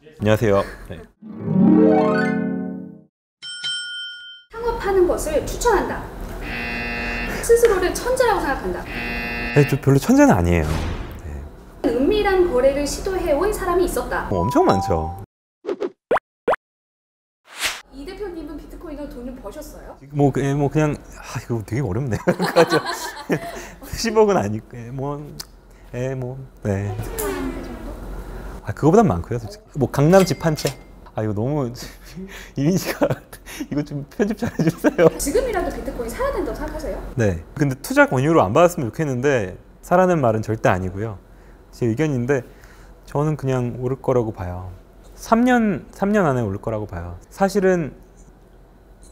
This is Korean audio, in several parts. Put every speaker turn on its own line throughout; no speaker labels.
안녕하세요. 네.
창업하는 것을 추천한다. 스스로를 천재라고 생각한다.
네, 저 별로 천재는 아니에요. 네.
은밀한 거래를 시도해온 사람이 있었다.
엄청 많죠.
이 대표님은 비트코인으로 돈을 버셨어요?
그냥 이거 되게 어렵네요. 10억은 아니고 네. 그거보단 많고요, 솔직히. 강남 집 한 채. 이거 너무 이미지가 이거 좀 편집 잘 해주세요.
지금이라도 비트코인 사야 된다고 생각하세요?
네. 근데 투자 권유로 안 받았으면 좋겠는데 사라는 말은 절대 아니고요. 제 의견인데 저는 그냥 오를 거라고 봐요. 3년 안에 오를 거라고 봐요. 사실은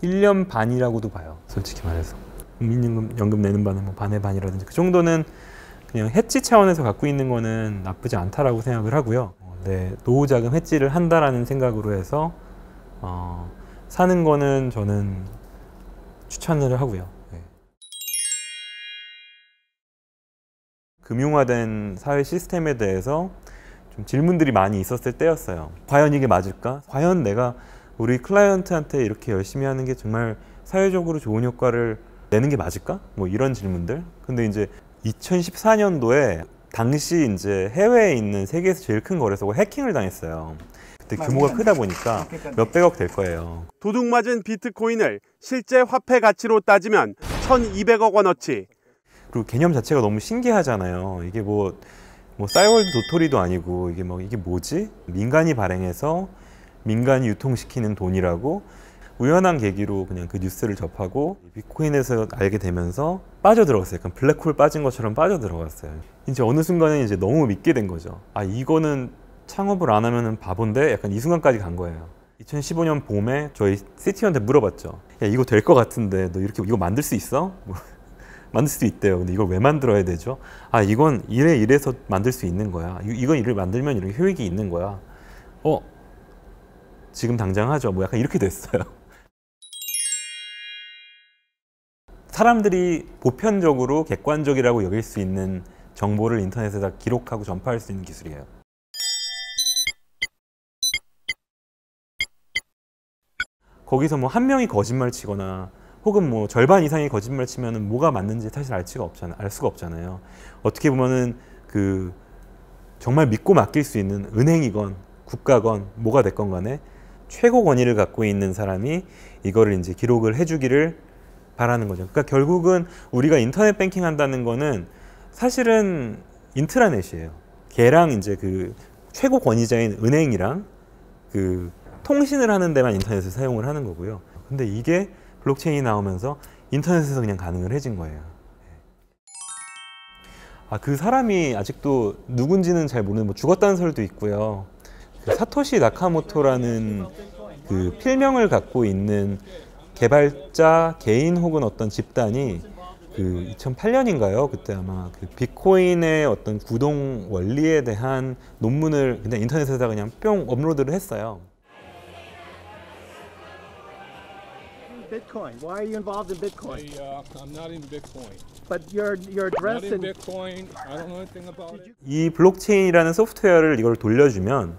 1년 반이라고도 봐요. 솔직히 말해서. 국민연금 내는 반은 반의 반이라든지 그 정도는 그냥 해지 차원에서 갖고 있는 거는 나쁘지 않다라고 생각을 하고요. 네, 노후자금 해지를 한다라는 생각으로 해서 사는 거는 저는 추천을 하고요. 네. 금융화된 사회 시스템에 대해서 좀 질문들이 많이 있었을 때였어요. 과연 이게 맞을까? 과연 내가 우리 클라이언트한테 이렇게 열심히 하는 게 정말 사회적으로 좋은 효과를 내는 게 맞을까? 이런 질문들. 근데 이제 2014년도에 당시 이제 해외에 있는 세계에서 제일 큰 거래소가 해킹을 당했어요. 그때 규모가 크다 보니까 몇백억 될 거예요.
도둑맞은 비트코인을 실제 화폐 가치로 따지면 1,200억 원어치.
그리고 개념 자체가 너무 신기하잖아요. 이게 싸이월드 도토리도 아니고 이게 뭐지? 민간이 발행해서 민간이 유통시키는 돈이라고 우연한 계기로 그냥 그 뉴스를 접하고 비트코인에서 알게 되면서 빠져들어갔어요. 약간 블랙홀 빠진 것처럼 빠져들어갔어요. 이제 어느 순간에 이제 너무 믿게 된 거죠. 이거는 창업을 안 하면은 바본데 약간 이 순간까지 간 거예요. 2015년 봄에 저희 CTO한테 물어봤죠. 야, 이거 될 것 같은데 너 이거 만들 수 있어? 만들 수도 있대요. 근데 이걸 왜 만들어야 되죠? 이건 이래서 만들 수 있는 거야. 이건 이를 만들면 이렇게 효익이 있는 거야. 지금 당장 하죠. 약간 이렇게 됐어요. 사람들이 보편적으로 객관적이라고 여길 수 있는 정보를 인터넷에다 기록하고 전파할 수 있는 기술이에요. 거기서 한 명이 거짓말 치거나 혹은 절반 이상이 거짓말 치면은 뭐가 맞는지 사실 알 수가 없잖아요. 어떻게 보면은 정말 믿고 맡길 수 있는 은행이건 국가건 뭐가 됐건 간에 최고 권위를 갖고 있는 사람이 이거를 이제 기록을 해주기를 바라는 거죠. 그러니까 결국은 우리가 인터넷 뱅킹 한다는 거는 사실은 인트라넷이에요. 걔랑 이제 최고 권위자인 은행이랑 통신을 하는 데만 인터넷을 사용을 하는 거고요. 근데 이게 블록체인이 나오면서 인터넷에서 그냥 가능을 해진 거예요. 그 사람이 아직도 누군지는 잘 모르는 죽었다는 설도 있고요. 사토시 나카모토라는 필명을 갖고 있는 개발자 개인 혹은 어떤 집단이 2008년인가요? 그때 아마 비트코인의 어떤 구동 원리에 대한 논문을 그냥 인터넷에다 그냥 뿅 업로드를 했어요.
Bitcoin. Why are you involved in Bitcoin?
I'm not in Bitcoin.
But your address
Not in
and
Bitcoin. I don't know anything about it.
이 블록체인이라는 소프트웨어를 이걸 돌려주면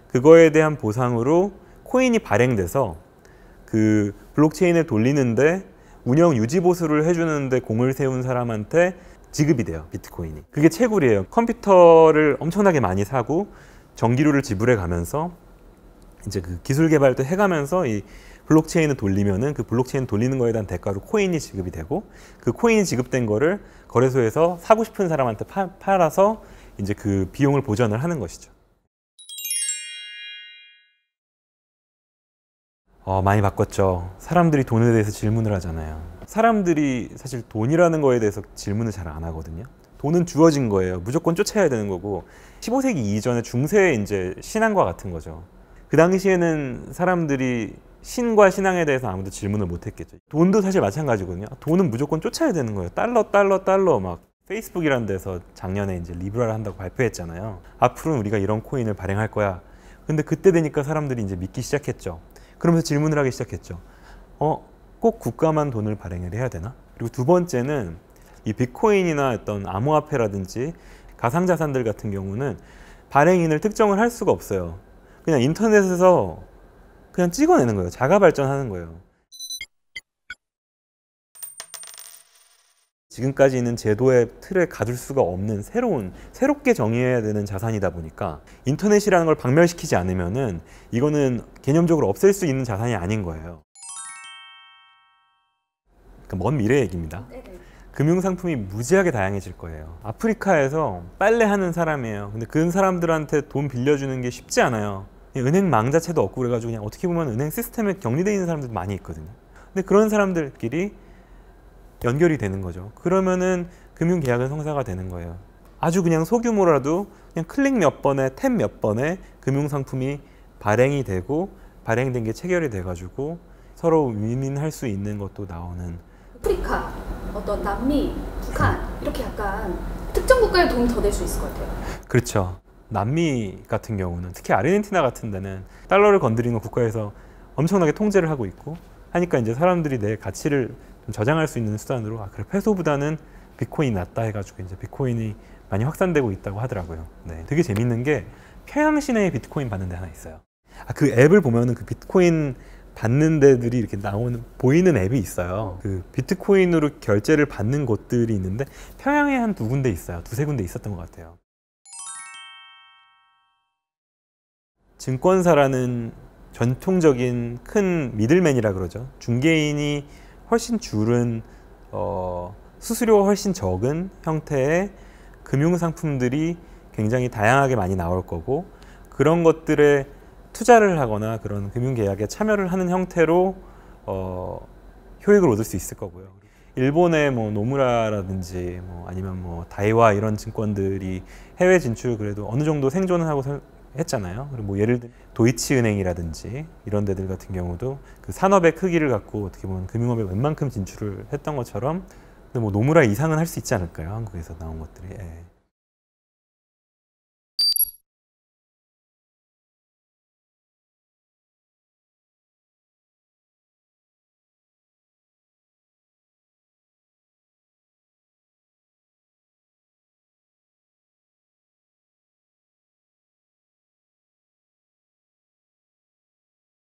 그거에 대한 보상으로 코인이 발행돼서 블록체인을 돌리는데 운영 유지 보수를 해주는데 공을 세운 사람한테 지급이 돼요. 비트코인이. 그게 채굴이에요. 컴퓨터를 엄청나게 많이 사고 전기료를 지불해 가면서 이제 기술 개발도 해가면서 이 블록체인을 돌리면은 그 블록체인 돌리는 거에 대한 대가로 코인이 지급이 되고 그 코인이 지급된 거를 거래소에서 사고 싶은 사람한테 팔아서 이제 그 비용을 보전을 하는 것이죠. 많이 바꿨죠. 사람들이 돈에 대해서 질문을 하잖아요. 사람들이 사실 돈이라는 거에 대해서 질문을 잘 안 하거든요. 돈은 주어진 거예요. 무조건 쫓아야 되는 거고 15세기 이전의 중세의 이제 신앙과 같은 거죠. 그 당시에는 사람들이 신과 신앙에 대해서 아무도 질문을 못 했겠죠. 돈도 사실 마찬가지거든요. 돈은 무조건 쫓아야 되는 거예요. 달러 막 페이스북이라는 데서 작년에 이제 리브라를 한다고 발표했잖아요. 앞으로는 우리가 이런 코인을 발행할 거야. 근데 그때 되니까 사람들이 이제 믿기 시작했죠. 그러면서 질문을 하기 시작했죠. 꼭 국가만 돈을 발행을 해야 되나? 그리고 두 번째는 이 비트코인이나 어떤 암호화폐라든지 가상자산들 같은 경우는 발행인을 특정을 할 수가 없어요. 그냥 인터넷에서 그냥 찍어내는 거예요. 자가 발전하는 거예요. 지금까지 있는 제도의 틀에 가둘 수가 없는 새롭게 정의해야 되는 자산이다 보니까 인터넷이라는 걸 박멸시키지 않으면은 이거는 개념적으로 없앨 수 있는 자산이 아닌 거예요. 그러니까 먼 미래 얘기입니다.
네네.
금융상품이 무지하게 다양해질 거예요. 아프리카에서 빨래하는 사람이에요. 근데 그 사람들한테 돈 빌려주는 게 쉽지 않아요. 은행 망 자체도 없고 그래가지고 그냥 어떻게 보면 은행 시스템에 격리되어 있는 사람들도 많이 있거든요. 근데 그런 사람들끼리 연결이 되는 거죠. 그러면은 금융계약은 성사가 되는 거예요. 아주 그냥 소규모라도 그냥 클릭 몇 번에 탭 몇 번에 금융상품이 발행이 되고 발행된 게 체결이 돼가지고 서로 윈윈할 수 있는 것도 나오는.
아프리카, 어떤 남미, 북한 이렇게 약간 특정 국가에 도움이 더 될 수 있을 것 같아요.
그렇죠. 남미 같은 경우는 특히 아르헨티나 같은 데는 달러를 건드리는 국가에서 엄청나게 통제를 하고 있고 하니까 이제 사람들이 내 가치를 좀 저장할 수 있는 수단으로 그래 페소보다는 비트코인이 낫다 해가지고 이제 비트코인이 많이 확산되고 있다고 하더라고요. 네, 되게 재밌는 게 평양 시내에 비트코인 받는 데 하나 있어요. 그 앱을 보면은 그 비트코인 받는 데들이 이렇게 보이는 앱이 있어요. 그 비트코인으로 결제를 받는 곳들이 있는데 평양에 한 2군데 있어요. 2-3군데 있었던 것 같아요. 증권사라는 전통적인 큰 미들맨이라 그러죠. 중개인이 훨씬 줄은 수수료가 훨씬 적은 형태의 금융상품들이 굉장히 다양하게 많이 나올 거고 그런 것들에 투자를 하거나 그런 금융계약에 참여를 하는 형태로 효익을 얻을 수 있을 거고요. 일본의 뭐 노무라라든지 아니면 다이와 이런 증권들이 해외 진출 그래도 어느 정도 생존을 하고 했잖아요. 그리고 뭐 예를 들어 도이치은행이라든지 이런 데들 같은 경우도 그 산업의 크기를 갖고 어떻게 보면 금융업에 웬만큼 진출을 했던 것처럼 근데 뭐 노무라 이상은 할 수 있지 않을까요? 한국에서 나온 것들이. 예.